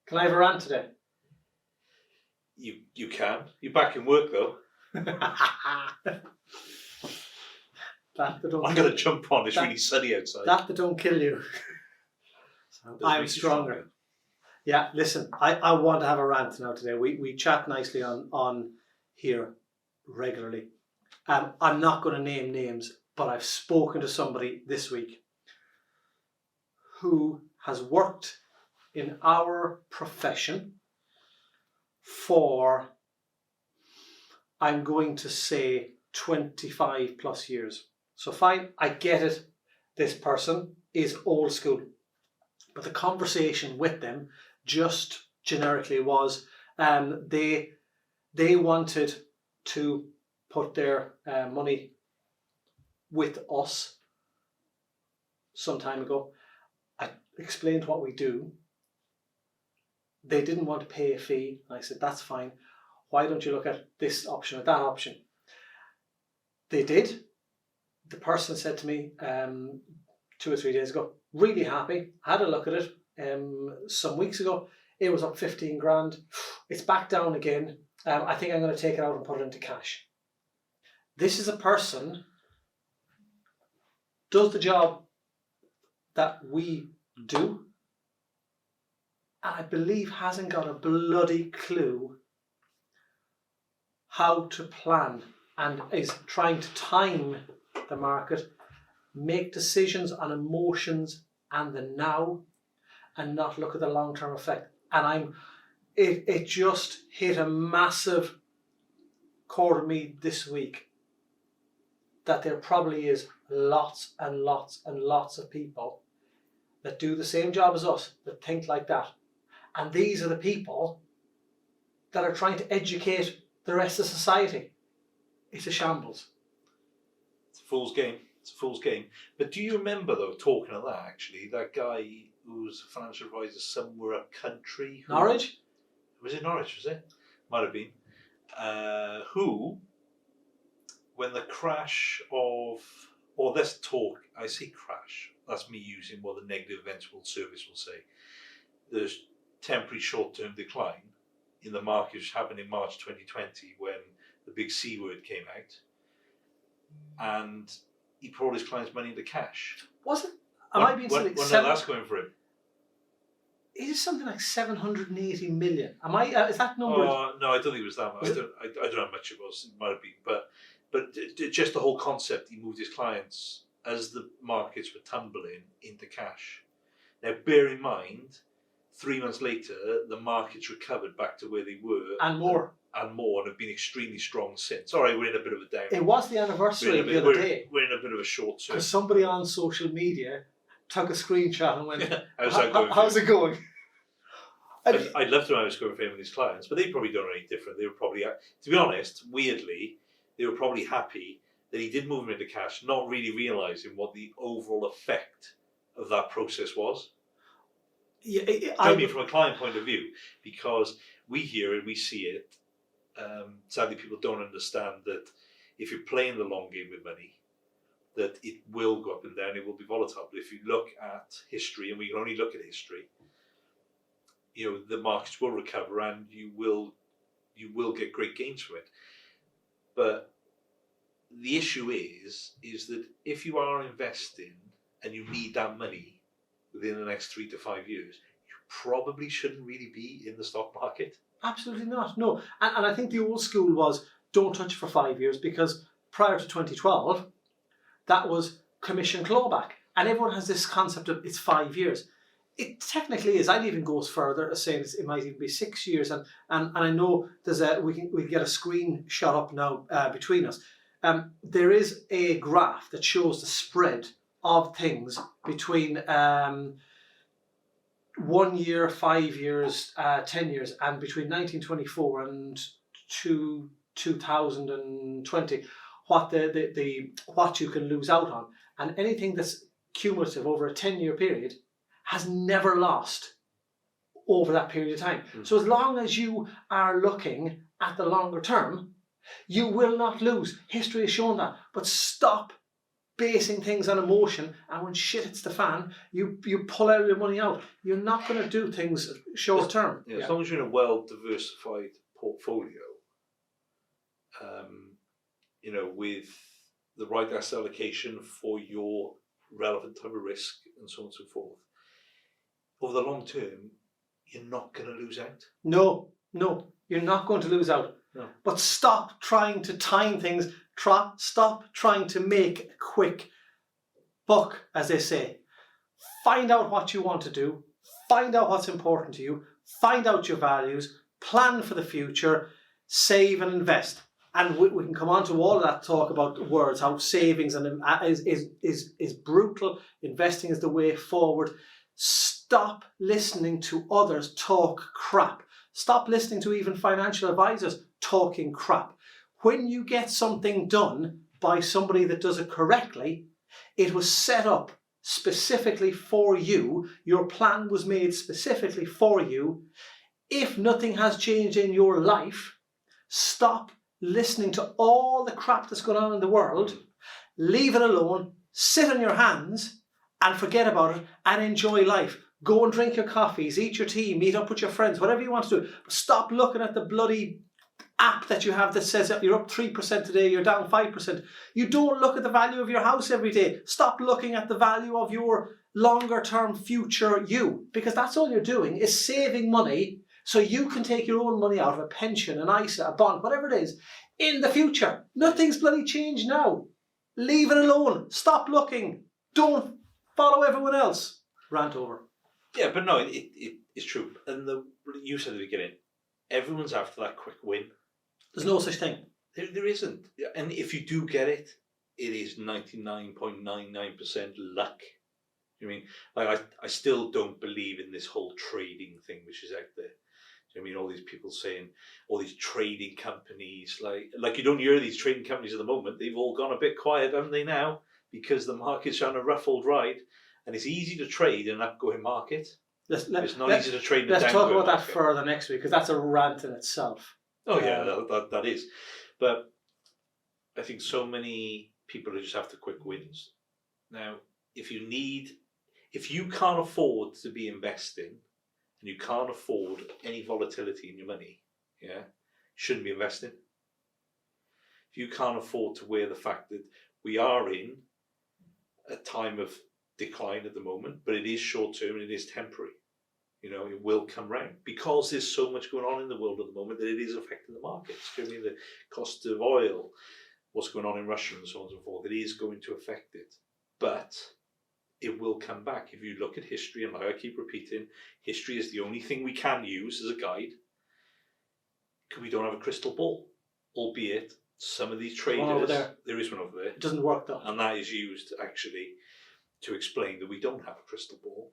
Can I have a rant today? You can. You're back in work though. I'm going to jump on. It's really sunny outside. That don't kill you. So I'm stronger. Yeah, listen, I want to have a rant now today. We chat nicely on here regularly. I'm not going to name names, but I've spoken to somebody this week who has worked in our profession for, I'm going to say, 25 plus years. So fine, I get it. This person is old school. But the conversation with them just generically was they wanted to put their money with us some time ago. I explained what we do. They didn't want to pay a fee. I said, that's fine. Why don't you look at this option or that option? They did. The person said to me 2 or 3 days ago, really happy, had a look at it some weeks ago. It was up 15 grand. It's back down again. I think I'm going to take it out and put it into cash. This is a person does the job that we do, and I believe hasn't got a bloody clue how to plan and is trying to time the market, make decisions on emotions and the now, and not look at the long-term effect. And it just hit a massive chord of me this week that there probably is lots and lots and lots of people that do the same job as us, that think like that. And these are the people that are trying to educate the rest of society. It's a shambles. It's a fool's game. It's a fool's game. But do you remember, though, talking of that, actually, that guy who was a financial advisor somewhere up country? Norwich? Was it Norwich, was it? Might have been. Who, when the crash of, or let's talk, I say crash, that's me using what the negative events world service will say. There's temporary short-term decline in the market, which happened in March 2020 when the big C word came out. And he put all his clients' money into cash. Was it? Am I being silly? When that's going for him? It is something like 780 million. Am I? Is that number? No, I don't think it was that much. I don't know how much it was. It might have been, but just the whole concept. He moved his clients as the markets were tumbling into cash. Now, bear in mind, 3 months later, the markets recovered back to where they were, and more, and have been extremely strong since. All right, we're in a bit of a down. It was the anniversary the other day. We're in a bit of a short term. Because somebody on social media took a screenshot and went, how's it going? I'd love to know how it's going for him and his clients, but they probably don't know any different. They were probably, to be honest, weirdly, they were probably happy that he did move them into cash, not really realising what the overall effect of that process was. Yeah, I mean, from a client point of view, because we hear it, we see it. Sadly, people don't understand that if you're playing the long game with money, that it will go up and down, it will be volatile. But if you look at history, and we can only look at history, the markets will recover and you will get great gains from it. But the issue is that if you are investing and you need that money within the next 3 to 5 years, you probably shouldn't really be in the stock market. Absolutely not. No. And I think the old school was don't touch it for 5 years, because prior to 2012, that was commission clawback. And everyone has this concept of it's 5 years. It technically is. I'd even go further, saying it might even be 6 years. And I know we can get a screenshot up now between us. There is a graph that shows the spread of things between 1 year, 5 years, 10 years, and between 1924 and 2020, what what you can lose out on, and anything that's cumulative over a 10-year period has never lost over that period of time. So as long as you are looking at the longer term, you will not lose. History has shown that. But stop basing things on emotion, and when shit hits the fan, you pull out your money out. You're not going to do things short term. Yeah, as long as you're in a well-diversified portfolio, with the right asset allocation for your relevant type of risk and so on and so forth, over the long term, you're not going to lose out. No, you're not going to lose out. No. But stop trying to time things. Stop trying to make a quick buck, as they say. Find out what you want to do. Find out what's important to you. Find out your values. Plan for the future. Save and invest. And we can come on to all of that talk about words, how savings is brutal. Investing is the way forward. Stop listening to others talk crap. Stop listening to even financial advisors talking crap. When you get something done by somebody that does it correctly, it was set up specifically for you. Your plan was made specifically for you. If nothing has changed in your life, stop listening to all the crap that's going on in the world. Leave it alone. Sit on your hands and forget about it and enjoy life. Go and drink your coffees, eat your tea, meet up with your friends, whatever you want to do. But stop looking at the bloody app that you have that says that you're up 3% today, you're down 5%. You don't look at the value of your house every day. Stop looking at the value of your longer term future you, because that's all you're doing is saving money so you can take your own money out of a pension, an ISA, a bond, whatever it is, in the future. Nothing's bloody changed now. Leave it alone. Stop looking. Don't follow everyone else. Rant over. Yeah, but no, it's true. And you said at the beginning, everyone's after that quick win. There's no such thing. There isn't. And if you do get it, it is 99.99% luck. I mean, like I still don't believe in this whole trading thing which is out there. I mean, all these people saying, all these trading companies, like you don't hear these trading companies at the moment. They've all gone a bit quiet, haven't they now? Because the market's on a ruffled ride, and it's easy to trade in an upgoing market. It's not easy to trade in a downgoing market. Let's talk about that further next week, because that's a rant in itself. Oh yeah, that is. But I think so many people are just after quick wins. Now, if you can't afford to be investing, and you can't afford any volatility in your money, you shouldn't be investing. If you can't afford to wear the fact that we are in a time of decline at the moment, but it is short term and it is temporary. It will come round because there's so much going on in the world at the moment that it is affecting the markets. I mean, the cost of oil, what's going on in Russia and so on and so forth, it is going to affect it. But it will come back. If you look at history, and like I keep repeating, history is the only thing we can use as a guide, because we don't have a crystal ball. Albeit, some of these traders, there is one over there. It doesn't work though. And that is used actually to explain that we don't have a crystal ball.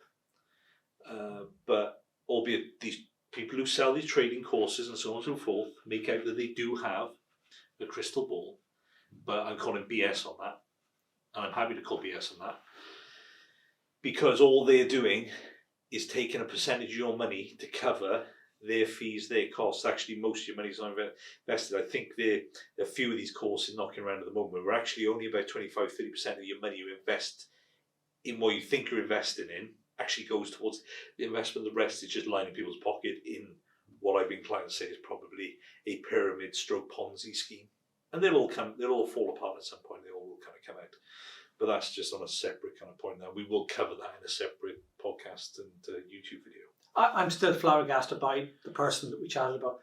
But albeit these people who sell these trading courses and so on and so forth make out that they do have a crystal ball. But I'm calling BS on that. And I'm happy to call BS on that. Because all they're doing is taking a percentage of your money to cover their fees, their costs. Actually, most of your money is not invested. I think there are a few of these courses knocking around at the moment where actually only about 25-30% of your money you invest in what you think you're investing in actually goes towards the investment. The rest is just lining people's pocket in what I've been inclined to say is probably a pyramid stroke Ponzi scheme. And they'll all fall apart at some point. They all will kind of come out. But that's just on a separate kind of point now. We will cover that in a separate podcast and YouTube video. I'm still flabbergasted by the person that we chatted about.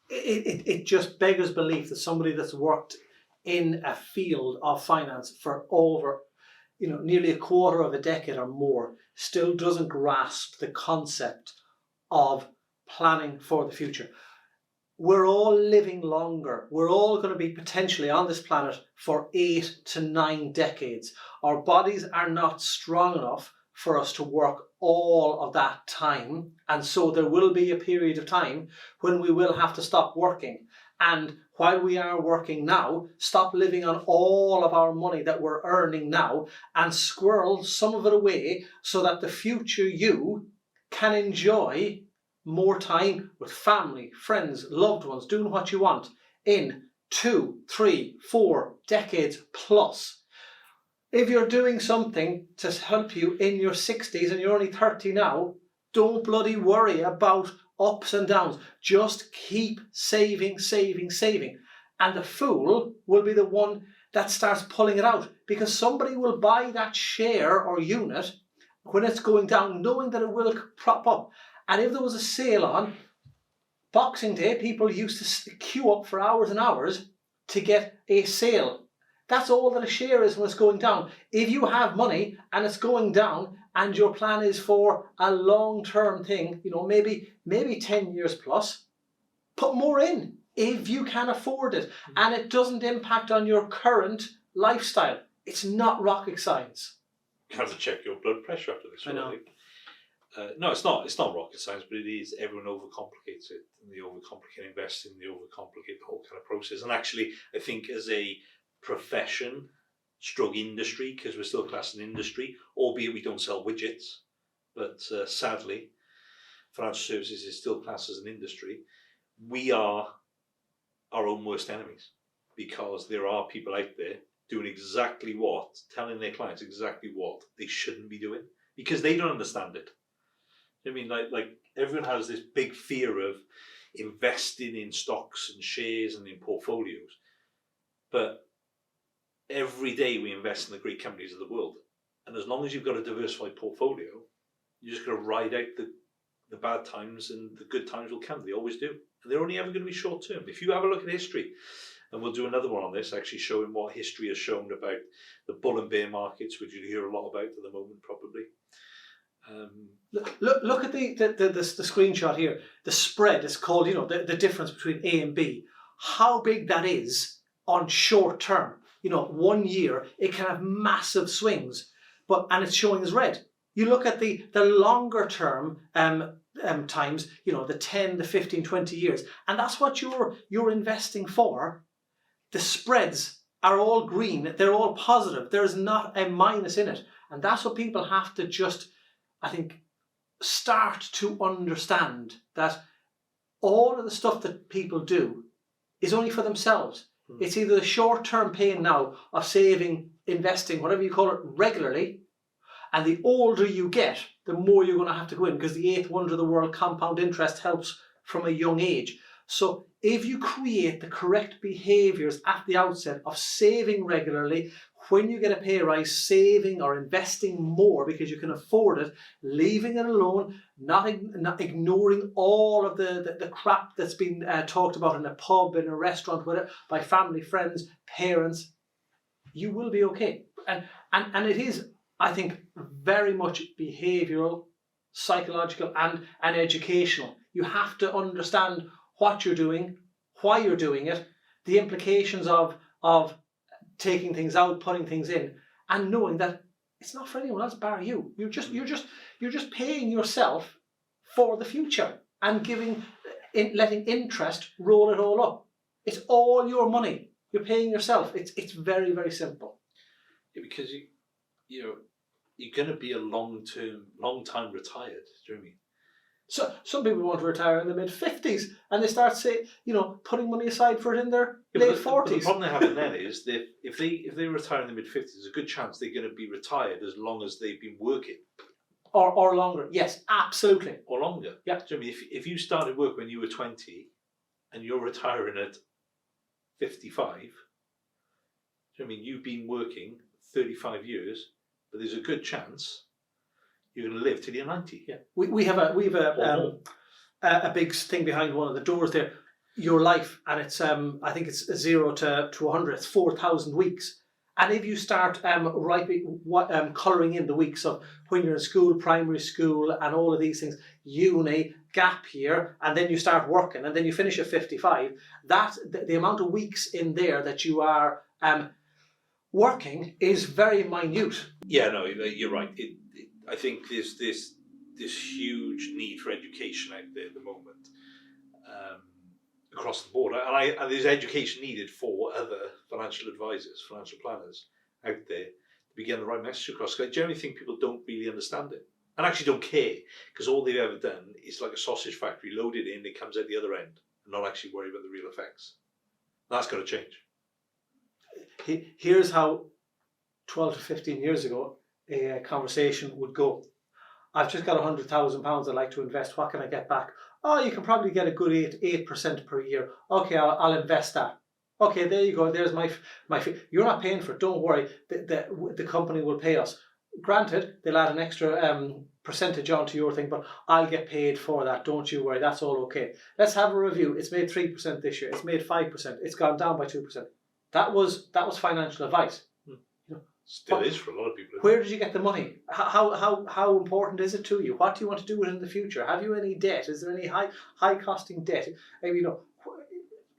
It just beggars belief that somebody that's worked in a field of finance for over, nearly a quarter of a decade or more still doesn't grasp the concept of planning for the future. We're all living longer. We're all going to be potentially on this planet for 8 to 9 decades. Our bodies are not strong enough for us to work all of that time. And so there will be a period of time when we will have to stop working. And while we are working now, stop living on all of our money that we're earning now and squirrel some of it away so that the future you can enjoy more time with family, friends, loved ones, doing what you want in 2, 3, 4 decades plus. if you're doing something to help you in your 60s and you're only 30 now, don't bloody worry about ups and downs. Just keep saving, saving, saving. And the fool will be the one that starts pulling it out, because somebody will buy that share or unit when it's going down, knowing that it will prop up. And if there was a sale on Boxing Day, people used to queue up for hours and hours to get a sale. That's all that a share is when it's going down. If you have money and it's going down and your plan is for a long-term thing, maybe 10 years plus, put more in if you can afford it. And it doesn't impact on your current lifestyle. It's not rocket science. You have to check your blood pressure after this. I know. No, it's not. It's not rocket science, but it is. Everyone overcomplicates it. And they overcomplicate investing. They overcomplicate the whole kind of process. And actually, I think as a profession, stroke industry, because we're still classed an industry, albeit we don't sell widgets, but sadly, financial services is still classed as an industry. We are our own worst enemies, because there are people out there doing telling their clients exactly what they shouldn't be doing, because they don't understand it. I mean, like everyone has this big fear of investing in stocks and shares and in portfolios, but every day we invest in the great companies of the world, and as long as you've got a diversified portfolio, you're just going to ride out the bad times, and the good times will come. They always do, and they're only ever going to be short term. If you have a look at history, and we'll do another one on this, actually showing what history has shown about the bull and bear markets, which you hear a lot about at the moment, probably. Look at the screenshot here. The spread is called, the difference between A and B. How big that is on short term. 1 year, it can have massive swings, and it's showing as red. You look at the longer term times, the 10, the 15, 20 years, and that's what you're investing for. The spreads are all green. They're all positive. There's not a minus in it. And that's what people have to just, I think, start to understand, that all of the stuff that people do is only for themselves. It's either the short-term pain now of saving, investing, whatever you call it, regularly, and the older you get, the more you're going to have to go in, because the eighth wonder of the world, compound interest, helps from a young age. So if you create the correct behaviours at the outset of saving regularly, when you get a pay rise, saving or investing more because you can afford it, leaving it alone, not ignoring all of the crap that's been talked about in a pub, in a restaurant, whatever, by family, friends, parents, you will be okay. And it is, I think, very much behavioural, psychological and educational. You have to understand what you're doing, why you're doing it, the implications of taking things out, putting things in, and knowing that it's not for anyone else bar you. You're just paying yourself for the future and letting interest roll it all up. It's all your money. You're paying yourself. It's very, very simple. Yeah, because you're going to be a long time retired. Do you know what I mean? So some people want to retire in the mid-50s, and they start putting money aside for it in their late 40s. The problem they have then is that if they retire in the mid-50s, there's a good chance they're going to be retired as long as they've been working. Or longer. Yes, absolutely. Or longer. Yeah. Do you know what I mean? If you started work when you were 20 and you're retiring at 55, do you know what I mean? You've been working 35 years, but there's a good chance you're going to live till you're 90. Yeah, we have a big thing behind one of the doors there. Your life, and it's I think it's 0 to 100. It's 4,000 weeks, and if you start colouring in the weeks of when you're in school, primary school, and all of these things, uni, gap year, and then you start working, and then you finish at 55. That the amount of weeks in there that you are working is very minute. Yeah, no, you're right. I think there's this huge need for education out there at the moment, across the board, and there's education needed for other financial advisors, financial planners out there to be getting the right message across. I generally think people don't really understand it, and actually don't care, because all they've ever done is like a sausage factory, load it in, it comes out the other end, and not actually worry about the real effects. That's got to change. Here's how 12 to 15 years ago, a conversation would go, I've just got £100,000 I'd like to invest. What can I get back? Oh, you can probably get a good 8% per year. Okay, I'll invest that. Okay, there you go. There's my fee. You're not paying for it. Don't worry. The company will pay us. Granted, they'll add an extra percentage onto your thing, but I'll get paid for that. Don't you worry. That's all okay. Let's have a review. It's made 3% this year. It's made 5%. It's gone down by 2%. That was financial advice. Still is for a lot of people. Where did you get the money? How important is it to you? What do you want to do with it in the future? Have you any debt? Is there any high costing debt? Maybe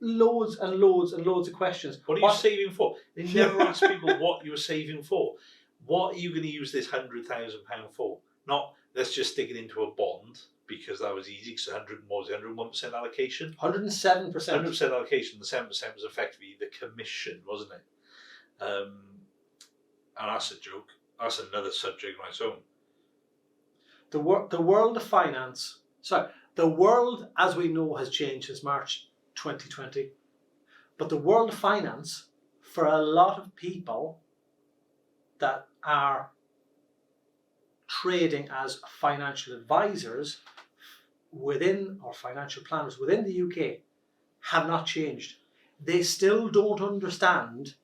loads and loads and loads of questions. What are you saving for? They never ask people what you're saving for. What are you going to use this £100,000 for? Not let's just stick it into a bond because that was easy. Because 101% allocation. 107%. 100% allocation. The 7% was effectively the commission, wasn't it? And that's a joke. That's another subject on its own. The world of finance. Sorry, the world as we know has changed since March 2020. But the world of finance, for a lot of people that are trading as financial advisors within, or financial planners within the UK, have not changed. They still don't understand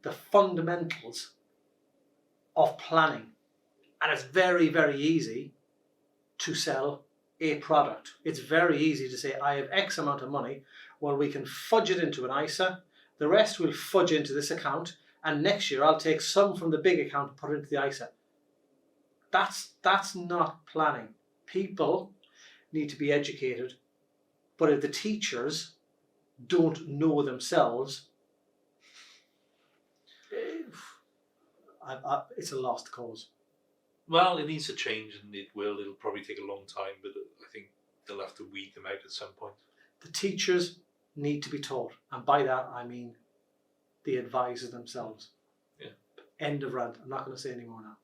the fundamentals of planning. And it's very, very easy to sell a product. It's very easy to say, I have X amount of money. Well, we can fudge it into an ISA. The rest will fudge into this account. And next year I'll take some from the big account and put it into the ISA. That's not planning. People need to be educated. But if the teachers don't know themselves, it's a lost cause. Well, it needs to change, and it will. It'll probably take a long time, but I think they'll have to weed them out at some point. The teachers need to be taught, and by that I mean the advisors themselves. Yeah. End of rant. I'm not going to say any more now.